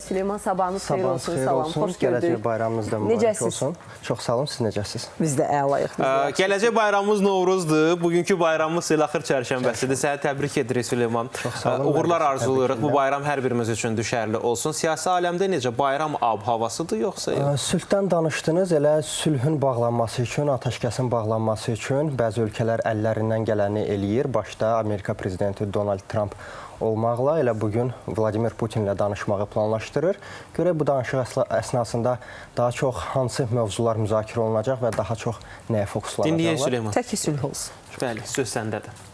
Süleyman, sabahınız xeyir olsun. Salam, xoş gördük. Gələcək bayramınız da mübarək olsun. Çox sağ olun, siz necəsiz? Biz də əlayıq. Gələcək bayramımız Novruzdur. Bugünkü bayramımız Axır çərşənbəsidir. Səni təbrik edirik Süleyman. Çox sağ olun. Uğurlar arzulayırıq. Bu bayram hər birimiz üçün düşərli olsun. Siyasi aləmdə necə? Bayram ab-havasıdır yoxsa? Sülhdən danışdınız. Elə sülhün bağlanması üçün, atəşkəsin bağlanması üçün bəzi ölkələr əllərindən gələni eləyir. Başda Amerika prezidenti Donald Trump olmaqla elə bugün Vladimir Putinlə danışmağı planlaşdırır. Görək bu danışıq əsnasında daha çox hansı mövzular müzakirə olunacaq və daha çox nəyə fokuslanacaqlar? Dinləyək Süleyman. Təki sülh olsun. Bəli, söz səndədir.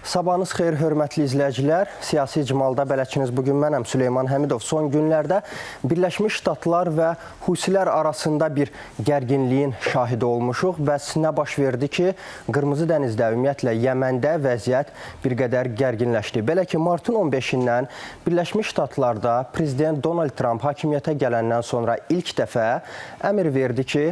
Sabahınız xeyir, hörmətli izləyicilər. Siyasi icmalda bələdçiniz bugün mənəm, Süleyman Həmidov. Son günlərdə Birləşmiş Ştatlar və Husilər arasında bir gərginliyin şahidi olmuşuq. Bəs nə baş verdi ki, Qırmızı dənizdə, ümumiyyətlə Yəməndə vəziyyət bir qədər gərginləşdi. Belə ki, martın 15-dən Birləşmiş Ştatlarda prezident Donald Trump hakimiyyətə gələndən sonra ilk dəfə əmr verdi ki,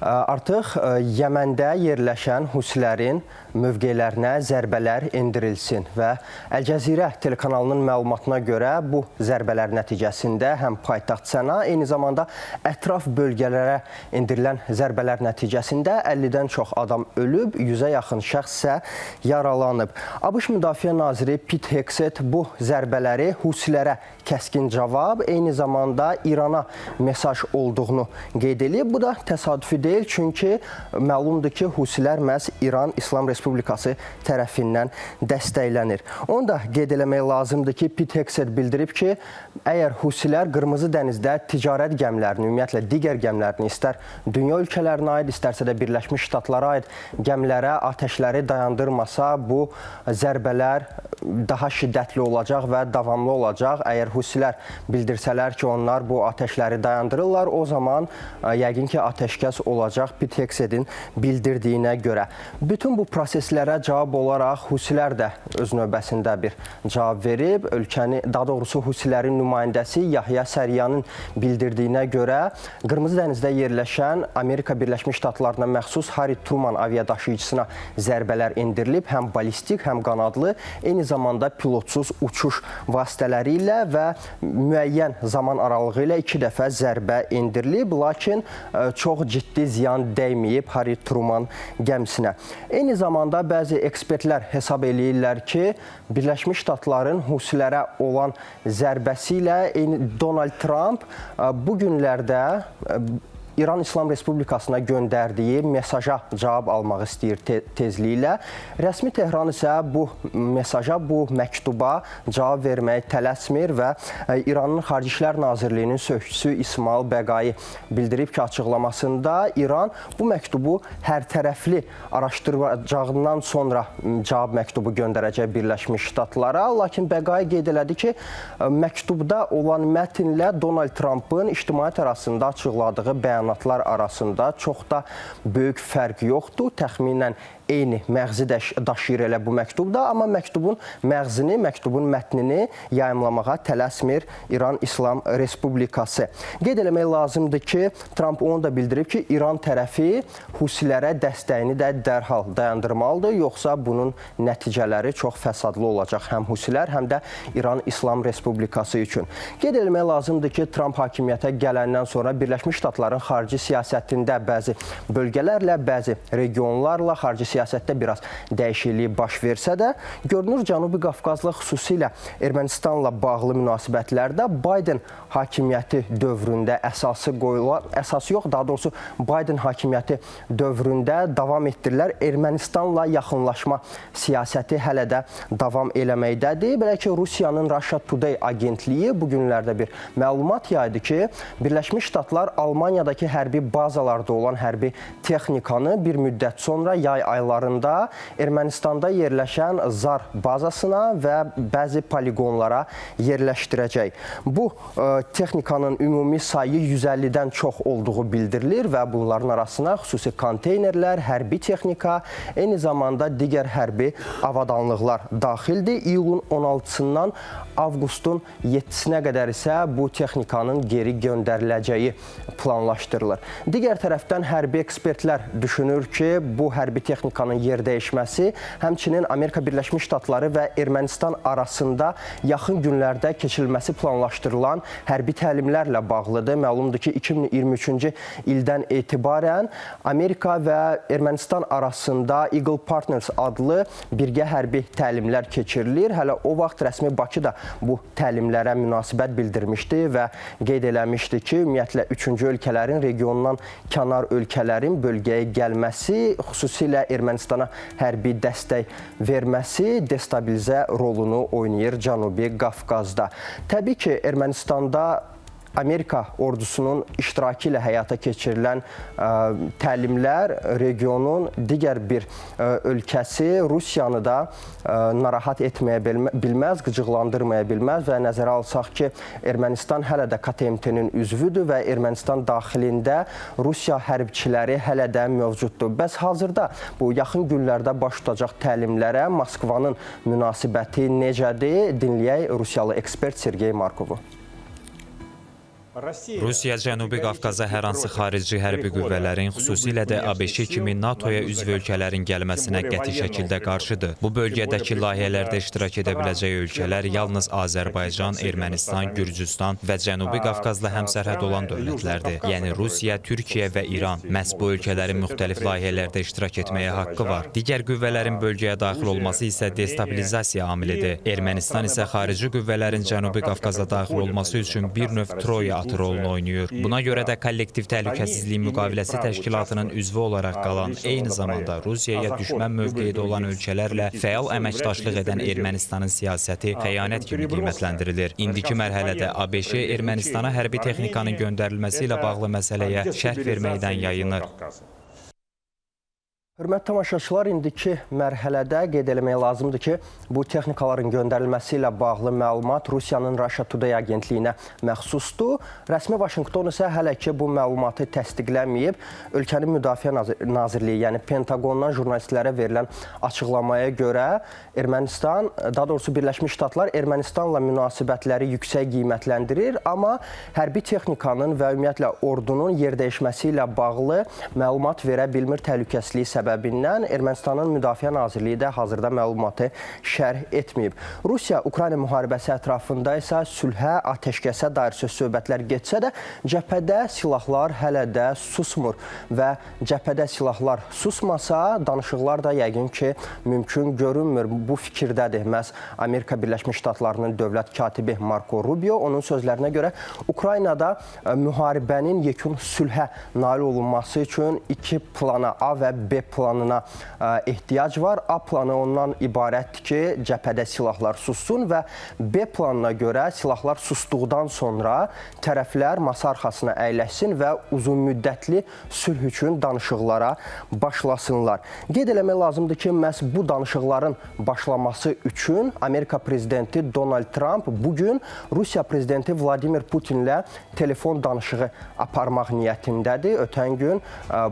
artıq Yəməndə yerləşən Husilərin mövqelərinə zərbələr endirilsin və Əl-Cəzirə telekanalının məlumatına görə bu zərbələr nəticəsində həm paytaxt Səna, eyni zamanda ətraf bölgələrə endirilən zərbələr nəticəsində 50-dən çox adam ölüb, 100-ə yaxın şəxs isə yaralanıb. ABŞ Müdafiə Naziri Pete Hegseth bu zərbələri Husilərə kəskin cavab, eyni zamanda İrana mesaj olduğunu qeyd edib. Bu da təsadüfi deyil, çünki məlumdur ki, Husilər məhz İran İslam Respublikası tərəfindən dəstəklənir. Onu da qeyd eləmək lazımdır ki, Pete Hegseth bildirib ki, əgər Husilər Qırmızı dənizdə ticarət gəmilərini, ümumiyyətlə digər gəmilərini, istər dünya ölkələrinə aid, istərsə də Birləşmiş Ştatlara aid gəmilərə atəşləri dayandırmasa, bu zərbələr daha şiddətli olacaq və davamlı olacaq. Əgər Husilər bildirsələr ki, onlar bu atəşləri dayandırırlar, o zaman yəqin ki, atəşkəs olacaq Pete Hegseth'in bildirdiyinə görə. Bütün bu proseslərə cavab olaraq Husilər də öz növbəsində bir cavab verib. Ölkəni, daha doğrusu Husilərin nümayəndəsi Yahya Səriyanın bildirdiyinə görə Qırmızı dənizdə yerləşən Amerika Birləşmiş Ştatlarına məxsus Harry Truman aviadaşıyıcısına zərbələr endirilib. Həm balistik, həm qanadlı, eyni zamanda pilotsuz uçuş vasitələri ilə və müəyyən zaman aralığı ilə 2 dəfə zərbə endirilib, lakin çox ciddi ziyan dəyməyib Harry Truman gəmisinə. Eyni zamanda bəzi ekspertlər hesab eləyirlər ki, Birləşmiş Ştatların Husilərə olan zərbəsi ilə Donald Trump bu günlərdə İran İslam Respublikasına göndərdiyi mesaja cavab almaq istəyir tezliklə. Rəsmi Tehran isə bu mesaja, bu məktuba cavab verməyə tələsmir və İranın Xarici İşlər Nazirliyinin sözçüsü İsmail Bəqai bildirib ki, açıqlamasında İran bu məktubu hərtərəfli araşdıracağından sonra cavab məktubu göndərəcək Birləşmiş Ştatlara. Lakin Bəqai qeyd elədi ki, məktubda olan mətnlə Donald Trumpın ictimaiyyət arasında açıqladığı bəyanatlar arasında çox da böyük fərq yoxdur. Təxminən eyni məğzi daşıyır elə bu məktubda, amma məktubun məğzini, məktubun mətnini yayımlamağa tələsmir İran İslam Respublikası. Qeyd eləmək lazımdır ki, Trump onu da bildirib ki, İran tərəfi Husilərə dəstəyini də dərhal dayandırmalıdır, yoxsa bunun nəticələri çox fəsadlı olacaq həm Husilər, həm də İran İslam Respublikası üçün. Qeyd eləmək lazımdır ki, Trump hakimiyyətə gələndən sonra Birləşmiş Ştatların xarici siyasətində bəzi bölgələrlə, bəzi regionlarla xarici siyasətdə biraz dəyişiklik baş versə də, görünür Cənubi Qafqazla xüsusilə Ermənistanla bağlı münasibətlərdə Biden hakimiyyəti dövründə əsası qoyulan, əsası yox, daha doğrusu Biden hakimiyyəti dövründə davam etdirilir. Ermənistanla yaxınlaşma siyasəti hələ də davam eləməkdədir. Belə ki, Rusiyanın Russia Today agentliyi bu günlərdə bir məlumat yaydı ki, Birləşmiş Ştatlar Almaniyadakı hərbi bazalarda olan hərbi texnikanı bir müddət sonra yay aylarında Ermənistanda yerləşən Zar bazasına və bəzi poligonlara yerləşdirəcək. Bu texnikanın ümumi sayı 150-dən çox olduğu bildirilir və bunların arasına xüsusi konteynerlər, hərbi texnika, eyni zamanda digər hərbi avadanlıqlar daxildir. İyulun 16-sından avqustun 7-sinə qədər isə bu texnikanın geri göndəriləcəyi planlaşdırılır. Digər tərəfdən hərbi ekspertlər düşünür ki, bu hərbi texnika texnikanın yer dəyişməsi, həmçinin Amerika Birləşmiş Ştatları və Ermənistan arasında yaxın günlərdə keçirilməsi planlaşdırılan hərbi təlimlərlə bağlıdır. Məlumdur ki, 2023-cü ildən etibarən Amerika və Ermənistan arasında Eagle Partners adlı birgə hərbi təlimlər keçirilir. Hələ o vaxt rəsmi Bakı da bu təlimlərə münasibət bildirmişdi və qeyd eləmişdi ki, ümumiyyətlə üçüncü ölkələrin, regionundan kənar ölkələrin bölgəyə gəlməsi, xüsusilə Ermənistana hərbi dəstək verməsi destabilizə rolunu oynayır Cənubi Qafqazda. Təbii ki, Ermənistanda Amerika ordusunun iştirakı ilə həyata keçirilən təlimlər regionun digər bir ölkəsi Rusiyanı da narahat etməyə bilməz, qıcıqlandırmaya bilməz və nəzərə alsaq ki, Ermənistan hələ də KMT-nin üzvüdür və Ermənistan daxilində Rusiya hərbçiləri hələ də mövcuddur. Bəs hazırda bu yaxın günlərdə baş tutacaq təlimlərə Moskvanın münasibəti necədir? Dinləyək Rusiyalı ekspert Sergey Markovu. Rusiya Cənubi Qafqaza hər hansı xarici hərbi qüvvələrin, xüsusilə də ABŞ kimi NATO-ya üzv ölkələrin gəlməsinə qəti şəkildə qarşıdır. Bu bölgədəki layihələrdə iştirak edə biləcək ölkələr yalnız Azərbaycan, Ermənistan, Gürcüstan və Cənubi Qafqazla həmsərhəd olan dövlətlərdir. Yəni Rusiya, Türkiyə və İran. Məhz bu ölkələrin müxtəlif layihələrdə iştirak etməyə haqqı var. Digər qüvvələrin bölgəyə daxil olması isə destabilizasiya amilidir. Ermənistan isə xarici qüvvələrin Cənubi Qafqaza daxil olması üçün bir növ Troya rolunu oynayır. Buna görə də kollektiv təhlükəsizlik müqaviləsi təşkilatının üzvü olaraq qalan, eyni zamanda Rusiyaya düşmən mövqeyində olan ölkələrlə fəal əməkdaşlıq edən Ermənistanın siyasəti xəyanət kimi qiymətləndirilir. İndiki mərhələdə ABŞ Ermənistana hərbi texnikanın göndərilməsi ilə bağlı məsələyə şərh verməkdən yayınır. Hörmətli tamaşaçılar, indiki mərhələdə qeyd eləmək lazımdır ki, bu texnikaların göndərilməsi ilə bağlı məlumat Rusiyanın Russia Today agentliyinə məxsusdur. Rəsmi Vaşinqton isə hələ ki bu məlumatı təsdiqləməyib. Ölkənin Müdafiə Nazirliyi, yəni Pentaqondan jurnalistlərə verilən açıqlamaya görə Ermənistan, daha doğrusu Birləşmiş Ştatlar Ermənistanla münasibətləri yüksək qiymətləndirir, amma hərbi texnikanın və ümumiyyətlə ordunun yer dəyişməsi ilə bağlı məlumat verə bilmir təhlükəsizlik səbəbindən. Ermənistanın Müdafiə Nazirliyi də hazırda məlumatı şərh etməyib. Rusiya-Ukrayna müharibəsi ətrafında isə sülhə, atəşkəsə dair söz-söhbətlər getsə də, cəbhədə silahlar hələ də susmur və cəbhədə silahlar susmasa, danışıqlar da yəqin ki, mümkün görünmür. Bu fikirdədir məhz Amerika Birləşmiş Ştatlarının dövlət katibi Marco Rubio. Onun sözlərinə görə Ukraynada müharibənin yekun sülhə nail olunması üçün iki plana, A və B planına ehtiyac var. A planı ondan ibarətdir ki, cəbhədə silahlar sussun və B planına görə silahlar susduqdan sonra tərəflər masa arxasına əyləşsin və uzun müddətli sülh üçün danışıqlara başlasınlar. Qeyd eləmək lazımdır ki, məhz bu danışıqların başlaması üçün Amerika prezidenti Donald Trump bugün Rusiya prezidenti Vladimir Putinlə telefon danışığı aparmaq niyyətindədir. Ötən gün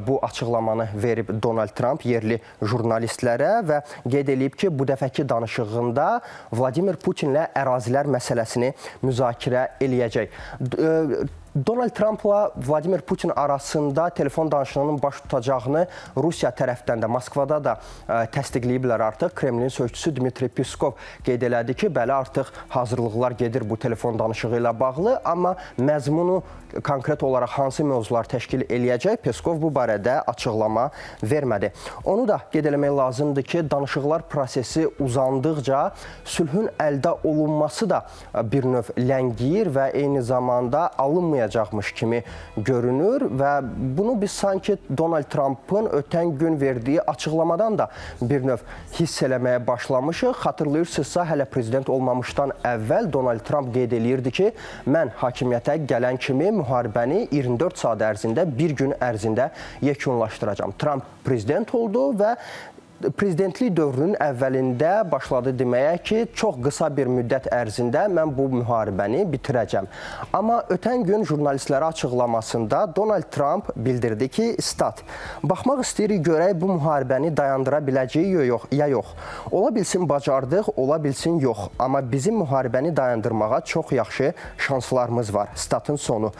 bu açıqlamanı verib Donald Trump yerli jurnalistlərə və qeyd edib ki, bu dəfəki danışığında Vladimir Putinlə ərazilər məsələsini müzakirə eləyəcək. Donald Trumpla Vladimir Putin arasında telefon danışığının baş tutacağını Rusiya tərəfdən də, Moskvada da təsdiqləyiblər artıq. Kremlin sözçüsü Dmitri Peskov qeyd elədi ki, bəli, artıq hazırlıqlar gedir bu telefon danışığı ilə bağlı, amma məzmunu konkret olaraq hansı mövzular təşkil eləyəcək, Peskov bu barədə açıqlama vermədi. Onu da qeyd eləmək lazımdır ki, danışıqlar prosesi uzandıqca sülhün əldə olunması da bir növ ləngiyir və eyni zamanda alınmayacaqmış kimi görünür və bunu biz sanki Donald Trump'ın ötən gün verdiyi açıqlamadan da bir növ hiss eləməyə başlamışıq. Xatırlayırsınızsa, hələ prezident olmamışdan əvvəl Donald Trump qeyd eləyirdi ki, mən hakimiyyətə gələn kimi müharibəni 24 saat ərzində, bir gün ərzində yekunlaşdıracağam. Trump prezident oldu və prezidentlik dövrünün əvvəlində başladı deməyə ki, çox qısa bir müddət ərzində mən bu müharibəni bitirəcəm. Amma ötən gün jurnalistlərə açıqlamasında Donald Trump bildirdi ki, baxmaq istəyirik görək bu müharibəni dayandıra biləcəyik ya yox. Ola bilsin bacardıq, ola bilsin yox. Amma bizim müharibəni dayandırmağa çox yaxşı şanslarımız var. Statın sonu.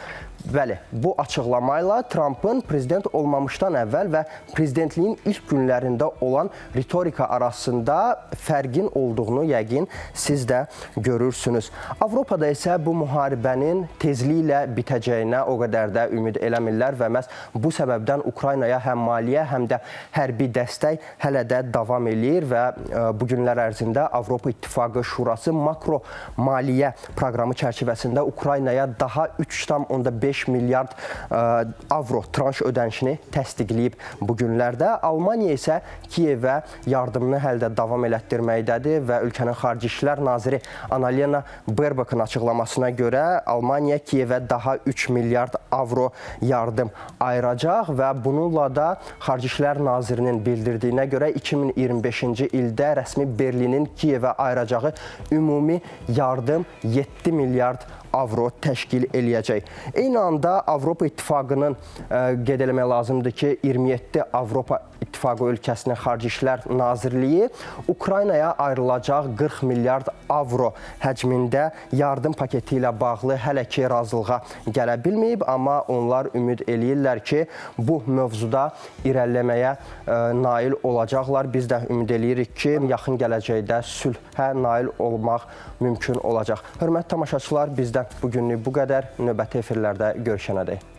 Bəli, bu açıqlamayla Trumpın prezident olmamışdan əvvəl və prezidentliyin ilk günlərində olan ritorika arasında fərqin olduğunu yəqin siz də görürsünüz. Avropada isə bu müharibənin tezliklə bitəcəyinə o qədər də ümid eləmirlər və məhz bu səbəbdən Ukraynaya həm maliyyə, həm də hərbi dəstək hələ də davam eləyir və bu günlər ərzində Avropa İttifaqı Şurası makro maliyyə proqramı çərçivəsində Ukraynaya daha 3,5 milyard avro tranş ödənişini təsdiqləyib bu günlərdə. Almaniya isə Kiyevə yardımını hələ də davam elətdirməkdədir və ölkənin Xarici İşlər Naziri Annalena Baerbock'un açıqlamasına görə Almaniya Kiyevə daha 3 milyard avro yardım ayıracaq və bununla da Xarici İşlər Nazirinin bildirdiyinə görə 2025-ci ildə rəsmi Berlinin Kiyevə ayıracağı ümumi yardım 7 milyard avro təşkil eləyəcək. Eyni anda Avropa İttifaqının qeyd eləmək lazımdır ki, 27 Avropa İttifaqı ölkəsinin Xarici İşlər Nazirliyi Ukraynaya ayrılacaq 40 milyard avro həcmində yardım paketi ilə bağlı hələ ki razılığa gələ bilməyib, amma onlar ümid eləyirlər ki, bu mövzuda irəliləməyə nail olacaqlar. Biz də ümid eləyirik ki, yaxın gələcəkdə sülhə nail olmaq mümkün olacaq. Hörmətli tamaşaçılar, bizdən bugünlük bu qədər. Növbəti efirlərdə görüşənədək.